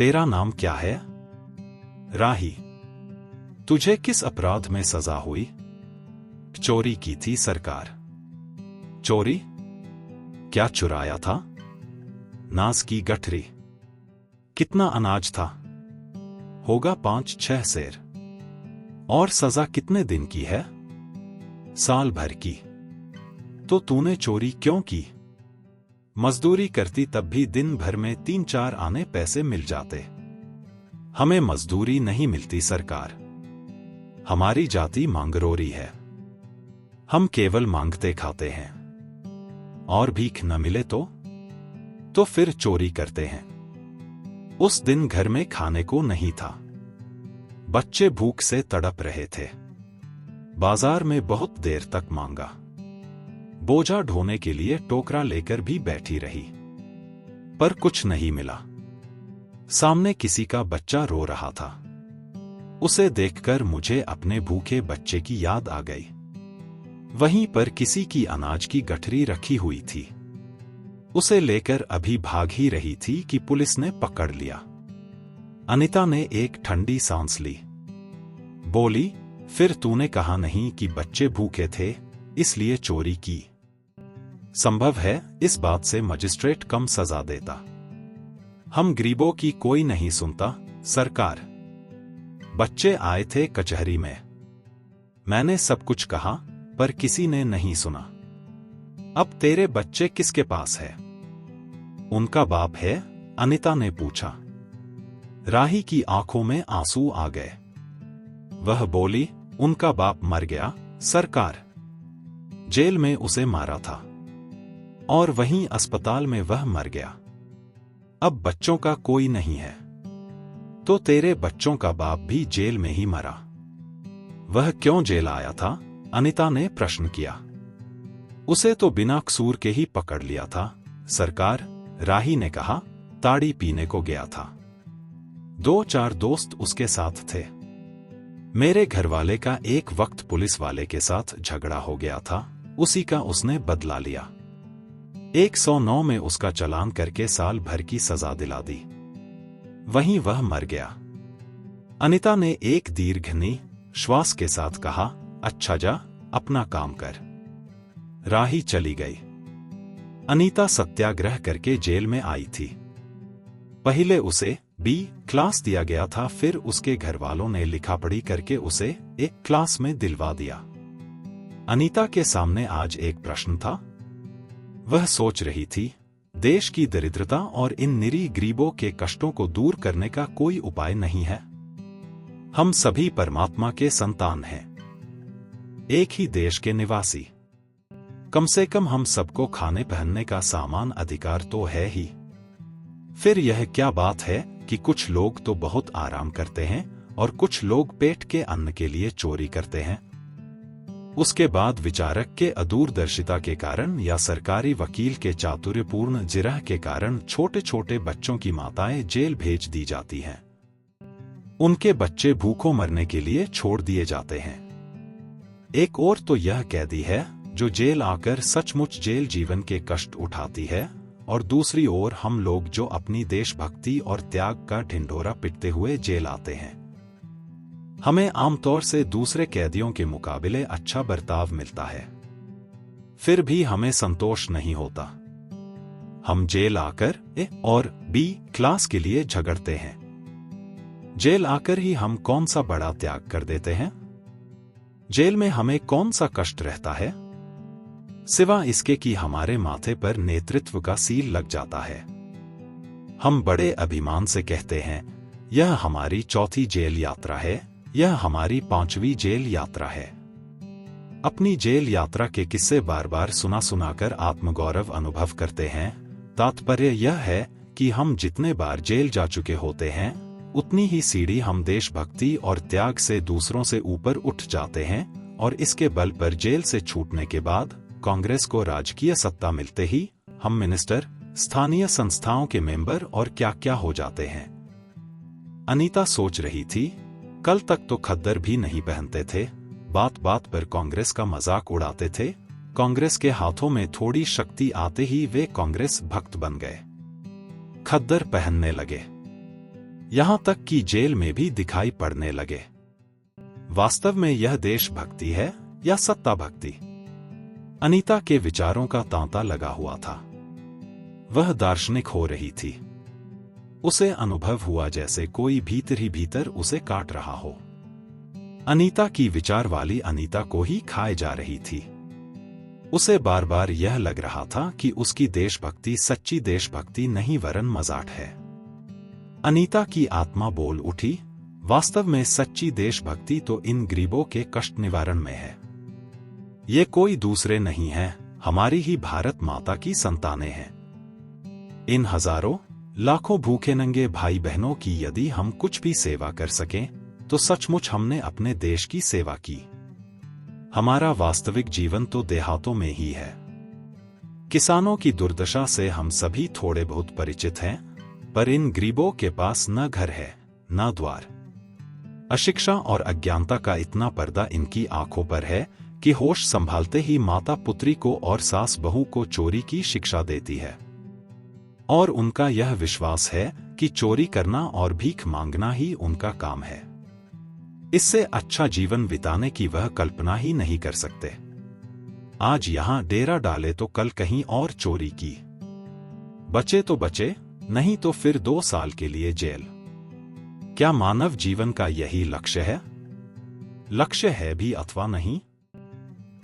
तेरा नाम क्या है? राही। तुझे किस अपराध में सजा हुई? चोरी की थी सरकार। चोरी? क्या चुराया था? नाज की गठरी। कितना अनाज था? होगा 5-6 सेर। और सजा कितने दिन की है? साल भर की। तो तूने चोरी क्यों की? मजदूरी करती तब भी दिन भर में 3-4 आने पैसे मिल जाते। हमें मजदूरी नहीं मिलती सरकार। हमारी जाति मांगरोरी है। हम केवल मांगते खाते हैं। और भीख न मिले तो फिर चोरी करते हैं। उस दिन घर में खाने को नहीं था। बच्चे भूख से तड़प रहे थे। बाजार में बहुत देर तक मांगा। बोझा ढोने के लिए टोकरा लेकर भी बैठी रही, पर कुछ नहीं मिला। सामने किसी का बच्चा रो रहा था। उसे देखकर मुझे अपने भूखे बच्चे की याद आ गई। वहीं पर किसी की अनाज की गठरी रखी हुई थी। उसे लेकर अभी भाग ही रही थी कि पुलिस ने पकड़ लिया। अनीता ने एक ठंडी सांस ली। बोली, फिर तूने कहा नहीं कि बच्चे भूखे थे इसलिए चोरी की? संभव है इस बात से मजिस्ट्रेट कम सजा देता। हम गरीबों की कोई नहीं सुनता सरकार। बच्चे आए थे कचहरी में। मैंने सब कुछ कहा पर किसी ने नहीं सुना। अब तेरे बच्चे किसके पास है? उनका बाप है, अनीता ने पूछा। राही की आंखों में आंसू आ गए। वह बोली, उनका बाप मर गया सरकार। जेल में उसे मारा था और वहीं अस्पताल में वह मर गया। अब बच्चों का कोई नहीं है। तो तेरे बच्चों का बाप भी जेल में ही मरा। वह क्यों जेल आया था? अनीता ने प्रश्न किया। उसे तो बिना कसूर के ही पकड़ लिया था सरकार, राही ने कहा। ताड़ी पीने को गया था। 2-4 दोस्त उसके साथ थे। मेरे घरवाले का एक वक्त पुलिस वाले के साथ झगड़ा हो गया था, उसी का उसने बदला लिया। 109 में उसका चालान करके साल भर की सजा दिला दी। वहीं वह मर गया। अनीता ने एक दीर्घ श्वास के साथ कहा, अच्छा जा, अपना काम कर। राही चली गई। अनीता सत्याग्रह करके जेल में आई थी। पहले उसे B क्लास दिया गया था, फिर उसके घरवालों ने लिखा पढ़ी करके उसे A क्लास में दिलवा दिया। अनीता के सामने आज एक प्रश्न था। वह सोच रही थी, देश की दरिद्रता और इन निरीह गरीबों के कष्टों को दूर करने का कोई उपाय नहीं है। हम सभी परमात्मा के संतान हैं, एक ही देश के निवासी। कम से कम हम सबको खाने पहनने का सामान अधिकार तो है ही। फिर यह क्या बात है कि कुछ लोग तो बहुत आराम करते हैं और कुछ लोग पेट के अन्न के लिए चोरी करते हैं। उसके बाद विचारक के अदूरदर्शिता के कारण या सरकारी वकील के चातुर्यपूर्ण जिरह के कारण छोटे छोटे बच्चों की माताएं जेल भेज दी जाती हैं। उनके बच्चे भूखों मरने के लिए छोड़ दिए जाते हैं। एक और तो यह कैदी है जो जेल आकर सचमुच जेल जीवन के कष्ट उठाती है, और दूसरी ओर हम लोग जो अपनी देशभक्ति और त्याग का ढिंढोरा पिटते हुए जेल आते हैं। हमें आमतौर से दूसरे कैदियों के मुकाबले अच्छा बर्ताव मिलता है, फिर भी हमें संतोष नहीं होता। हम जेल आकर A और B क्लास के लिए झगड़ते हैं। जेल आकर ही हम कौन सा बड़ा त्याग कर देते हैं? जेल में हमें कौन सा कष्ट रहता है, सिवा इसके कि हमारे माथे पर नेतृत्व का सील लग जाता है। हम बड़े अभिमान से कहते हैं, यह हमारी 4थी जेल यात्रा है, यह हमारी 5वीं जेल यात्रा है। अपनी जेल यात्रा के किस्से बार बार सुना सुनाकर आत्मगौरव अनुभव करते हैं। तात्पर्य यह है कि हम जितने बार जेल जा चुके होते हैं, उतनी ही सीढ़ी हम देशभक्ति और त्याग से दूसरों से ऊपर उठ जाते हैं, और इसके बल पर जेल से छूटने के बाद कांग्रेस को राजकीय सत्ता मिलते ही हम मिनिस्टर, स्थानीय संस्थाओं के मेंबर और क्या क्या हो जाते हैं। अनीता सोच रही थी, कल तक तो खद्दर भी नहीं पहनते थे, बात बात पर कांग्रेस का मजाक उड़ाते थे। कांग्रेस के हाथों में थोड़ी शक्ति आते ही वे कांग्रेस भक्त बन गए, खद्दर पहनने लगे। यहां तक कि जेल में भी दिखाई पड़ने लगे। वास्तव में यह देशभक्ति है या सत्ता भक्ति? अनीता के विचारों का तांता लगा हुआ था। वह दार्शनिक हो रही थी। उसे अनुभव हुआ जैसे कोई भीतर ही भीतर उसे काट रहा हो। अनीता की विचार वाली अनीता को ही खाए जा रही थी। उसे बार बार यह लग रहा था कि उसकी देशभक्ति सच्ची देशभक्ति नहीं वरन मजाक है। अनीता की आत्मा बोल उठी, वास्तव में सच्ची देशभक्ति तो इन गरीबों के कष्ट निवारण में है। ये कोई दूसरे नहीं है, हमारी ही भारत माता की संतानें हैं। इन हजारों लाखों भूखे नंगे भाई बहनों की यदि हम कुछ भी सेवा कर सकें तो सचमुच हमने अपने देश की सेवा की। हमारा वास्तविक जीवन तो देहातों में ही है। किसानों की दुर्दशा से हम सभी थोड़े बहुत परिचित हैं, पर इन गरीबों के पास न घर है न द्वार। अशिक्षा और अज्ञानता का इतना पर्दा इनकी आंखों पर है कि होश संभालते ही माता पुत्री को और सास बहू को चोरी की शिक्षा देती है। और उनका यह विश्वास है कि चोरी करना और भीख मांगना ही उनका काम है। इससे अच्छा जीवन बिताने की वह कल्पना ही नहीं कर सकते। आज यहां डेरा डाले तो कल कहीं और चोरी की। बचे तो बचे, नहीं तो फिर 2 साल के लिए जेल। क्या मानव जीवन का यही लक्ष्य है? लक्ष्य है भी अथवा नहीं?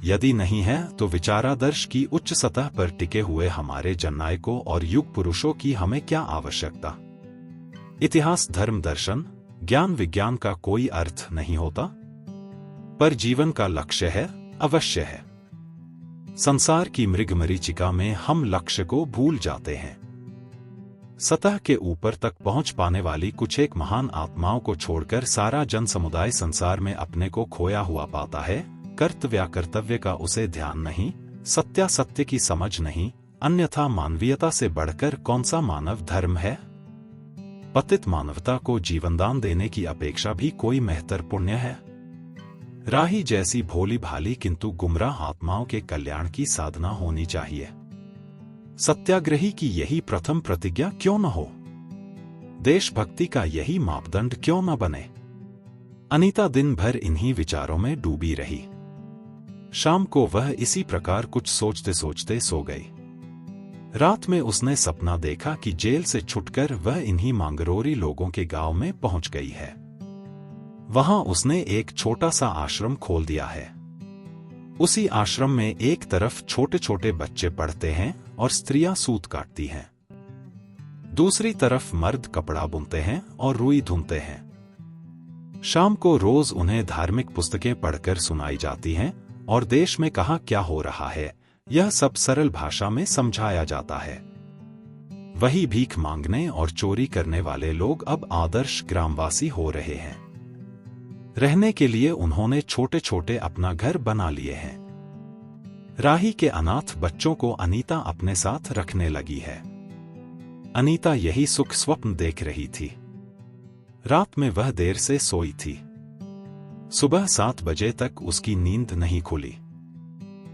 यदि नहीं है तो विचारादर्श की उच्च सतह पर टिके हुए हमारे जननायकों और युग पुरुषों की हमें क्या आवश्यकता? इतिहास, धर्म, दर्शन, ज्ञान, विज्ञान का कोई अर्थ नहीं होता, पर जीवन का लक्ष्य है, अवश्य है। संसार की मृगमरीचिका में हम लक्ष्य को भूल जाते हैं। सतह के ऊपर तक पहुंच पाने वाली कुछ एक महान आत्माओं को छोड़कर सारा जन समुदाय संसार में अपने को खोया हुआ पाता है। कर्तव्य का उसे ध्यान नहीं, सत्यासत्य की समझ नहीं, अन्यथा मानवीयता से बढ़कर कौन सा मानव धर्म है? पतित मानवता को जीवनदान देने की अपेक्षा भी कोई महत्तर पुण्य है? राही जैसी भोली भाली किंतु गुमराह आत्माओं के कल्याण की साधना होनी चाहिए। सत्याग्रही की यही प्रथम प्रतिज्ञा क्यों न हो? देशभक्ति का यही मापदंड क्यों न बने? अनीता दिन भर इन्हीं विचारों में डूबी रही। शाम को वह इसी प्रकार कुछ सोचते सोचते सो गई। रात में उसने सपना देखा कि जेल से छुटकर वह इन्हीं मांगरोरी लोगों के गांव में पहुंच गई है। वहां उसने एक छोटा सा आश्रम खोल दिया है। उसी आश्रम में एक तरफ छोटे छोटे बच्चे पढ़ते हैं और स्त्रियां सूत काटती हैं। दूसरी तरफ मर्द कपड़ा बुनते हैं और रुई धुनते हैं। शाम को रोज उन्हें धार्मिक पुस्तकें पढ़कर सुनाई जाती हैं और देश में कहां क्या हो रहा है यह सब सरल भाषा में समझाया जाता है। वही भीख मांगने और चोरी करने वाले लोग अब आदर्श ग्रामवासी हो रहे हैं। रहने के लिए उन्होंने छोटे छोटे अपना घर बना लिए हैं। राही के अनाथ बच्चों को अनीता अपने साथ रखने लगी है। अनीता यही सुख स्वप्न देख रही थी। रात में वह देर से सोई थी। सुबह 7 बजे तक उसकी नींद नहीं खुली।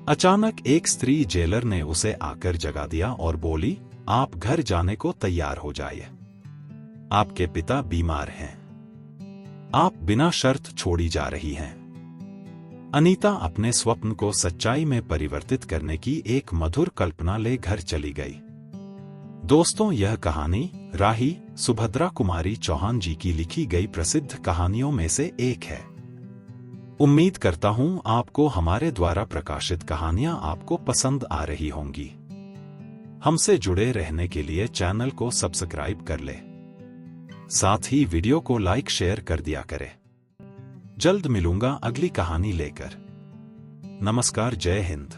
अचानक एक स्त्री जेलर ने उसे आकर जगा दिया और बोली, आप घर जाने को तैयार हो जाइए। आपके पिता बीमार हैं। आप बिना शर्त छोड़ी जा रही हैं। अनीता अपने स्वप्न को सच्चाई में परिवर्तित करने की एक मधुर कल्पना ले घर चली गई। दोस्तों, यह कहानी राही सुभद्रा कुमारी चौहान जी की लिखी गई प्रसिद्ध कहानियों में से एक है। उम्मीद करता हूं आपको हमारे द्वारा प्रकाशित कहानियां आपको पसंद आ रही होंगी। हमसे जुड़े रहने के लिए चैनल को सब्सक्राइब कर ले। साथ ही वीडियो को लाइक शेयर कर दिया करें। जल्द मिलूंगा अगली कहानी लेकर। नमस्कार, जय हिंद।